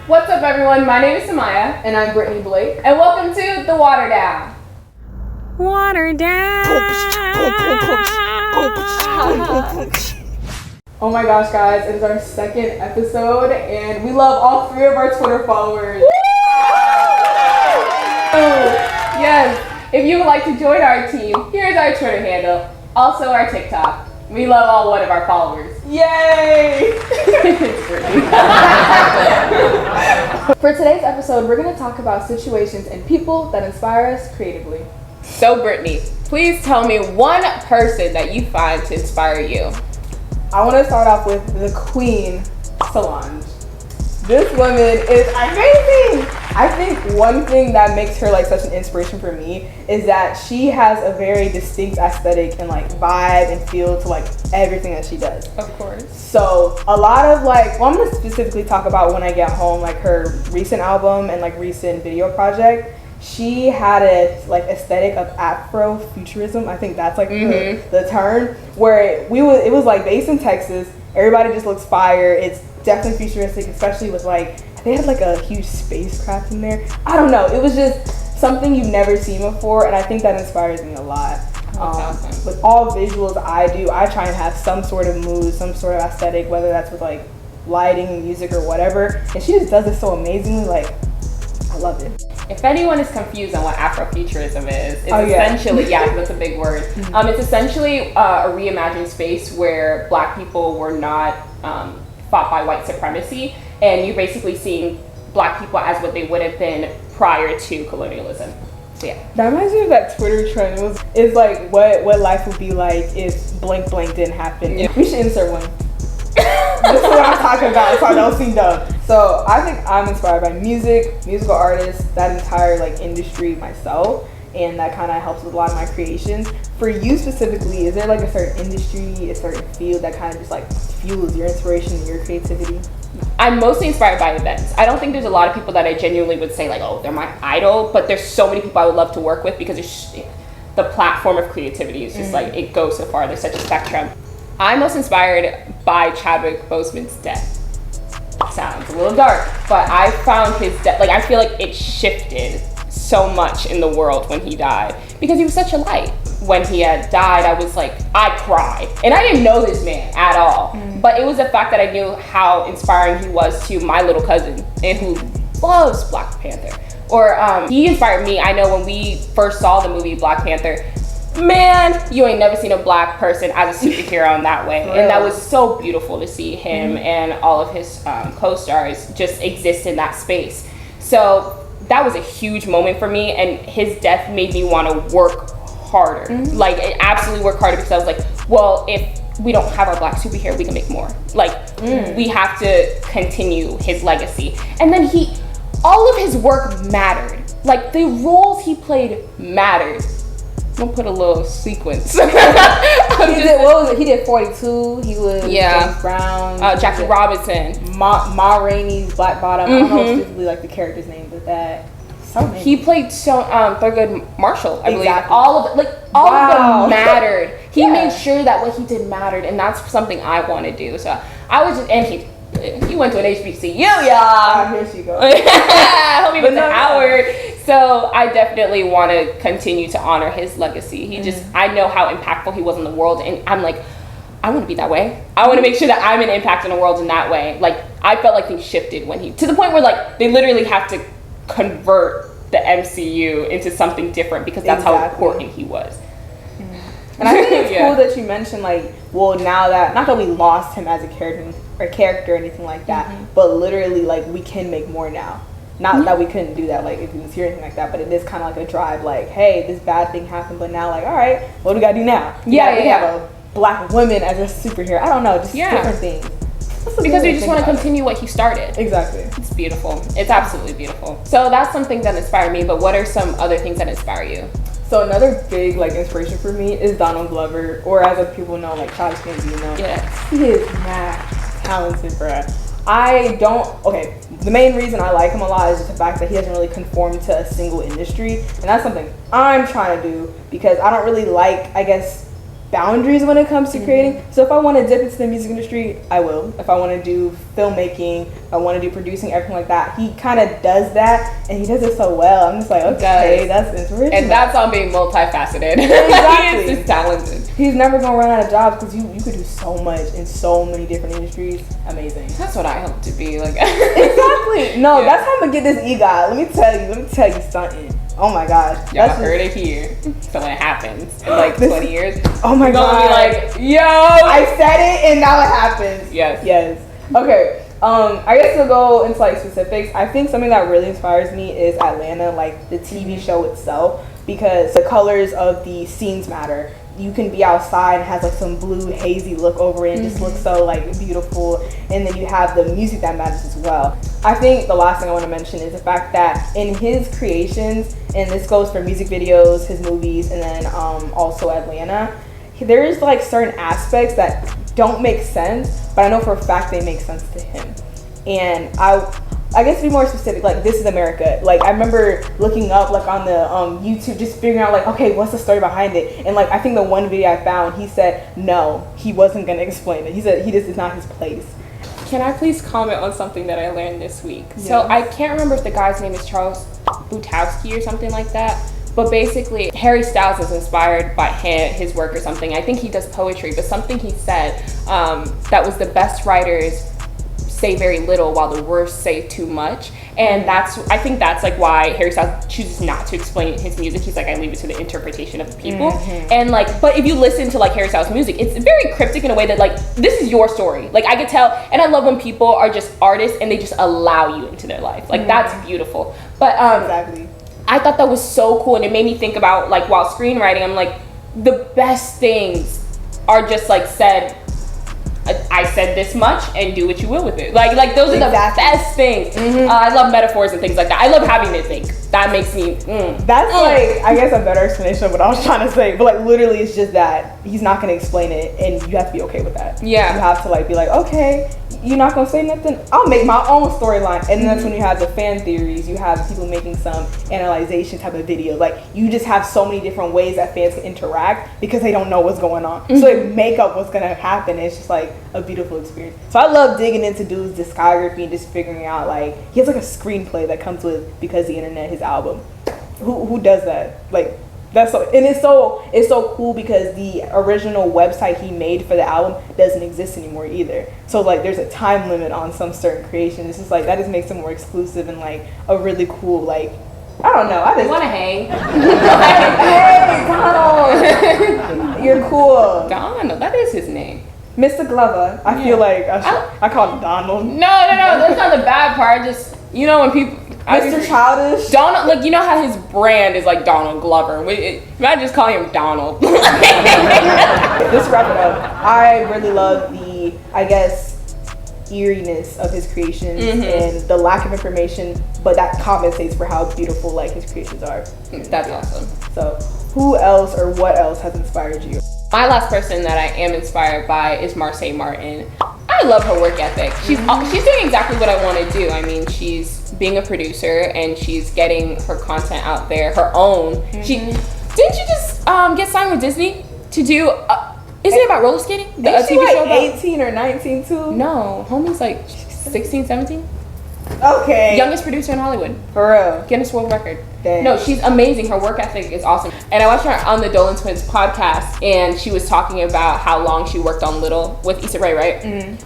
What's up, everyone? My name is Cymiah. And I'm Brittany Blake. And welcome to The Water Down. Water down. Oh my gosh, guys, it is our second episode, and we love all 3 of our Twitter followers. Yes, if you would like to join our team, here's our Twitter handle, also our TikTok. We love all 1 of our followers. Yay! For today's episode, we're going to talk about situations and people that inspire us creatively. So, Brittany, please tell me one person that you find to inspire you. I want to start off with the queen, Solange. This woman is amazing! I think one thing that makes her like such an inspiration for me is that she has a very distinct aesthetic and like vibe and feel to like everything that she does. Of course. So a lot of like, well, I'm gonna specifically talk about When I Get Home, like her recent album and like recent video project. She had a like aesthetic of Afrofuturism. I think that's like the term where it was like based in Texas. Everybody just looks fire. It's definitely futuristic, especially with like they had like a huge spacecraft in there. I don't know. It was just something you've never seen before, and I think that inspires me a lot. With all visuals I do, I try and have some sort of mood, some sort of aesthetic, whether that's with like lighting, music, or whatever. And she just does it so amazingly. Like, I love it. If anyone is confused on what Afrofuturism is, it's essentially, that's a big word. It's essentially a reimagined space where Black people were not fought by white supremacy, and you're basically seeing Black people as what they would have been prior to colonialism. So yeah. That reminds me of that Twitter trend. It's like what life would be like if blank blank didn't happen. Yeah. We should insert one. This is what I'm talking about, so I don't seem dumb. So I think I'm inspired by musical artists, that entire like industry myself, and that kind of helps with a lot of my creations. For you specifically, is there like a certain industry, a certain field that kind of just like fuels your inspiration and your creativity? I'm mostly inspired by events. I don't think there's a lot of people that I genuinely would say like, oh, they're my idol, but there's so many people I would love to work with because the platform of creativity is just like, it goes so far. There's such a spectrum. I'm most inspired by Chadwick Boseman's death. Sounds a little dark, but I found his death, like I feel like it shifted so much in the world when he died because he was such a light. When he had died, I was like, I cried. And I didn't know this man at all, but it was the fact that I knew how inspiring he was to my little cousin and who loves Black Panther. Or he inspired me. I know when we first saw the movie Black Panther, man, you ain't never seen a Black person as a superhero in that way. And that was so beautiful to see him and all of his co-stars just exist in that space. So that was a huge moment for me, and his death made me want to work harder. Like, absolutely work harder, because I was like, well, if we don't have our Black superhero, we can make more. Like, we have to continue his legacy. And then all of his work mattered. Like, the roles he played mattered. I'm gonna put a little sequence. He did 42. He was James Brown, Jackie Robinson, Ma Rainey's Black Bottom. I don't know specifically like the character's name, but that. So he played Thurgood Marshall, I believe. All of them mattered. He made sure that what he did mattered, and that's something I want to do. So I was just, and he went to an HBCU, y'all. Here she goes. Hope he went to Howard. So I definitely want to continue to honor his legacy. I know how impactful he was in the world, and I'm like, I want to be that way. I want to make sure that I'm an impact in the world in that way. Like, I felt like things shifted to the point where like they literally have to convert the MCU into something different because that's how important he was. And I think it's cool that you mentioned like, well, now that not that we lost him as a character or anything like that, but literally like we can make more now. Not that we couldn't do that like if we was here or anything like that, but it is kind of like a drive. Like, hey, this bad thing happened, but now like, all right, what do we gotta do now? We have a Black woman as a superhero. I don't know, just different things. Because we just want to continue what he started. Exactly. It's beautiful. It's absolutely beautiful. So that's something that inspired me, but what are some other things that inspire you? So another big like inspiration for me is Donald Glover, or as other people know, like Chadwick Britnee. Yes. He is mad talented, bruh. The main reason I like him a lot is just the fact that he doesn't really conform to a single industry, and that's something I'm trying to do because I don't really like, I guess, boundaries when it comes to creating. So if I want to dip into the music industry, I will. If I want to do filmmaking, if I want to do producing, everything like that, he kind of does that, and he does it so well. I'm just like, okay, that's inspirational. And that's on being multifaceted. Exactly. He is just talented. He's never gonna run out of jobs because you could do so much in so many different industries. Amazing. That's what I hope to be like. Exactly. No, that's how I'm gonna get this EGOT. Let me tell you something. Oh my gosh. Y'all heard it here. So when it happens in like 20 years, oh my god, gonna be like, yo, I said it and now it happens. Yes. Okay. I guess to go into like specifics, I think something that really inspires me is Atlanta, like the TV show itself, because the colors of the scenes matter. You can be outside and it has like some blue hazy look over it and just looks so like beautiful, and then you have the music that matters as well. I think the last thing I want to mention is the fact that in his creations, and this goes for music videos, his movies, and then also Atlanta, there's like certain aspects that don't make sense, but I know for a fact they make sense to him. And I guess to be more specific, like This Is America. Like I remember looking up like on the YouTube, just figuring out like, okay, what's the story behind it? And like I think the one video I found, he said no, he wasn't gonna explain it. He said it's not his place. Can I please comment on something that I learned this week? Yes. So I can't remember if the guy's name is Charles Butowski or something like that. But basically, Harry Styles is inspired by his work or something. I think he does poetry, but something he said that was the best writers say very little while the worst say too much. And I think that's like why Harry Styles chooses not to explain his music. He's like, I leave it to the interpretation of the people. And like, but if you listen to like Harry Styles music, it's very cryptic in a way that like, this is your story. Like I could tell, and I love when people are just artists and they just allow you into their life. Like that's beautiful. But exactly. I thought that was so cool, and it made me think about like while screenwriting, I'm like, the best things are just like said, I said this much and do what you will with it. Like those are the best things. I love metaphors and things like that. I love having to think. That makes me That's like, I guess, a better explanation of what I was trying to say, but like literally it's just that he's not gonna explain it and you have to be okay with that. Yeah, you have to like be like, okay, you're not gonna say nothing, I'll make my own storyline. And then that's when you have the fan theories, you have people making some analyzation type of video. Like you just have so many different ways that fans can interact because they don't know what's going on. So like make up what's gonna happen. It's just like a beautiful experience. So I love digging into dude's discography and just figuring out like he has like a screenplay that comes with Because the Internet, his album. Who does that? Like that's so, and it's so cool because the original website he made for the album doesn't exist anymore either. So like there's a time limit on some certain creation. It's just like that just makes it more exclusive and like a really cool, like, I don't know. I just want to hang. Hey, Donald, you're cool. Donald, that is his name. Mr. Glover. I feel like I call him Donald. No, that's not the bad part. Just, you know, when people. Mr. Childish. Donald, like, you know how his brand is like Donald Glover. Might just call him Donald. Just wrap it up. I really love the, I guess, eeriness of his creations and the lack of information, but that compensates for how beautiful like his creations are. That's awesome. So, who else or what else has inspired you? My last person that I am inspired by is Marsai Martin. I love her work ethic. She's doing exactly what I want to do. I mean, she's being a producer and she's getting her content out there, her own. Didn't she just get signed with Disney to do? Isn't it about roller skating? The TV like show about 18 or 19 too? No, homie's like 16, 17. Okay. Youngest producer in Hollywood. For real. Guinness World Record. Dang. No, she's amazing. Her work ethic is awesome. And I watched her on the Dolan Twins podcast, and she was talking about how long she worked on Little with Issa Rae, right?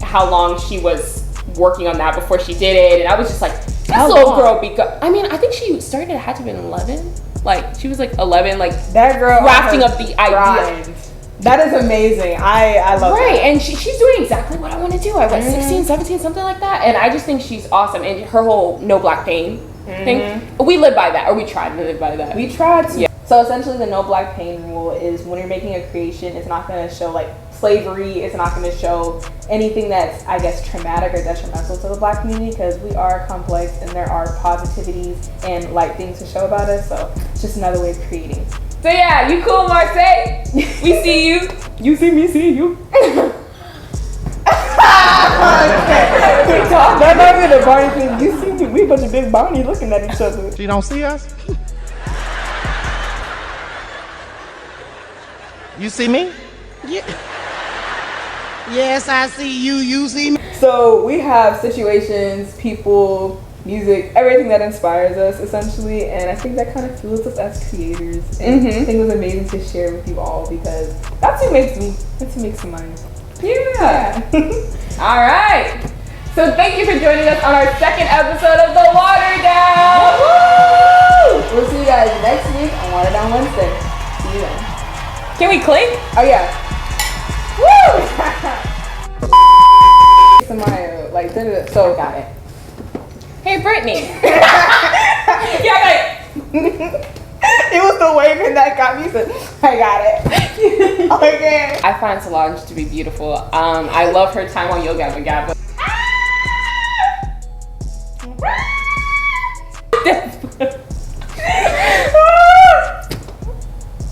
How long she was working on that before she did it, and I was just like, this little girl, because I mean, I think she started. It had to have been 11. Like she was like 11, like that girl crafting up the idea. That is amazing. I love that. Right, and she's doing exactly what I want to do. I was 16, 17, something like that. And I just think she's awesome. And her whole no black pain thing, we live by that, or we tried to live by that. We tried to. Yeah. So essentially the no black pain rule is when you're making a creation, it's not going to show like slavery. It's not going to show anything that's, I guess, traumatic or detrimental to the black community, because we are complex and there are positivities and light things to show about us. So it's just another way of creating. So yeah, you cool, Marsai? We see you. You see me, see you. That's not even a Barney thing. You see me, we a bunch of big Barney looking at each other. She don't see us? You see me? Yeah. Yes, I see you. You see me? So we have situations, people, music, everything that inspires us essentially, and I think that kind of fuels us as creators. And I think it was amazing to share with you all because that's what makes Cymiah. Yeah. All right. So thank you for joining us on our second episode of The Water Down. Woo! We'll see you guys next week on Water Down Wednesday. See you then. Can we clink? Oh yeah. Woo! Cymiah, like, so got it. Hey, Britney. Yeah, like. It was the waving that got me. So I got it. Okay. I find Solange to be beautiful. I love her time on Yo Gabba Gabba.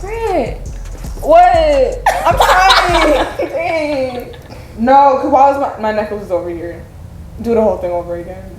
Brit, what? I'm trying. Dang. No, because why was my necklace is over here? Do the whole thing over again.